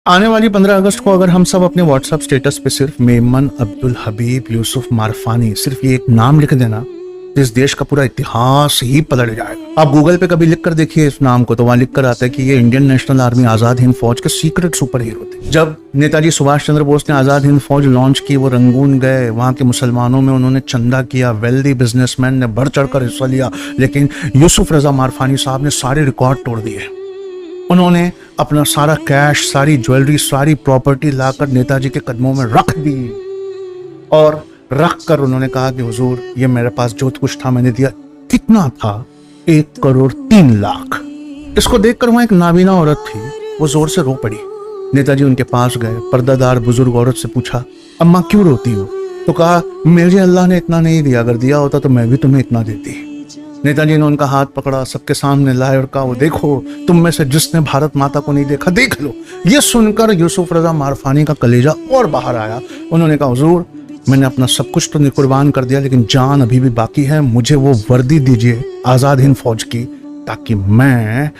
आने वाली 15 अगस्त को अगर हम सब अपने व्हाट्सएप स्टेटस पे सिर्फ मेमन अब्दुल हबीब यूसुफ मारफानी सिर्फ ये एक नाम लिख देना तो इस देश का पूरा इतिहास ही पलट जाएगा। आप गूगल पे कभी लिख कर देखिए इस नाम को तो वहां लिख कर आता है कि ये Indian national army Azad Hind फौज के सीक्रेट सुपर हीरो थे। जब नेताजी सुभाष चंद्र बोस ने आजाद हिंद फौज लॉन्च की, वो रंगून गए, वहां के मुसलमानों में उन्होंने चंदा किया, वेल्दी बिजनेसमैन ने बढ़ चढ़ कर हिस्सा लिया, लेकिन यूसुफ रजा मारफानी साहब ने सारे रिकॉर्ड तोड़ दिए। उन्होंने अपना सारा कैश, सारी ज्वेलरी, सारी प्रॉपर्टी लाकर नेताजी के कदमों में रख दी और रख कर उन्होंने कहा कि हुजूर ये मेरे पास जो कुछ था मैंने दिया। कितना था? 1,03,00,000। इसको देखकर वहां एक नाबीना औरत थी, वो जोर से रो पड़ी। नेताजी उनके पास गए, पर्दादार बुजुर्ग औरत से पूछा, अम्मा क्यों रोती हो? तो कहा, मुझे अल्लाह ने इतना नहीं दिया, अगर दिया होता तो मैं भी तुम्हें इतना देती। नेताजी ने उनका हाथ पकड़ा, सबके सामने लाए और कहा, वो देखो तुम में से जिसने भारत माता को नहीं देखा देख लो। ये सुनकर यूसुफ रजा मारफानी का कलेजा और बाहर आया। उन्होंने कहा, हुजूर मैंने अपना सब कुछ तो कुर्बान कर दिया, लेकिन जान अभी भी बाकी है। मुझे वो वर्दी दीजिए आजाद हिंद फौज की, ताकि मैं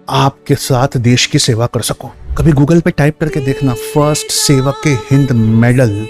आपके साथ देश की सेवा कर सकूं। कभी गूगल पे टाइप करके देखना, फर्स्ट सेवक के हिंद मेडल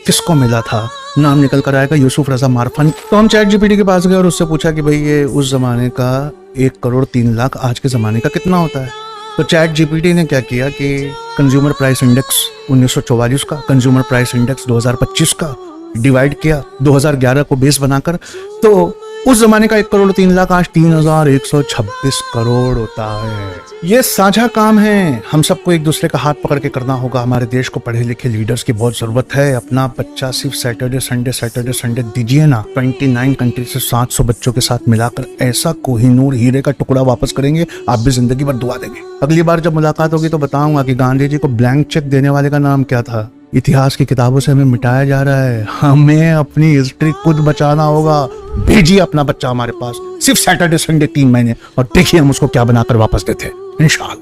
किसको मिला था, नाम निकल कर आएगा यूसुफ रजा मारफानी। तो हम चैट जीपीटी के पास गए और उससे पूछा कि भाई ये उस जमाने का 1,03,00,000 आज के जमाने का कितना होता है। तो चैट जीपीटी ने क्या किया कि कंज्यूमर प्राइस इंडेक्स 1944 का, कंज्यूमर प्राइस इंडेक्स 2025 का डिवाइड किया 2011 को बेस बनाकर, तो उस जमाने का 1,03,00,000 आज 3,126 करोड़ होता है। ये साझा काम है, हम सबको एक दूसरे का हाथ पकड़ के करना होगा। हमारे देश को पढ़े लिखे लीडर्स की बहुत जरूरत है। अपना बच्चा सिर्फ सैटरडे संडे दीजिए ना। 29 कंट्री से 700 बच्चों के साथ मिलाकर ऐसा कोहिनूर हीरे का टुकड़ा वापस करेंगे, आप भी जिंदगी भर दुआ देंगे। अगली बार जब मुलाकात होगी तो बताऊंगा कि गांधी जी को ब्लैंक चेक देने वाले का नाम क्या था। इतिहास की किताबों से हमें मिटाया जा रहा है, हमें अपनी हिस्ट्री खुद बचाना होगा। भेजिए अपना बच्चा हमारे पास सिर्फ सैटरडे संडे 3 महीने और देखिए हम उसको क्या बनाकर वापस देते हैं इंशाअल्लाह।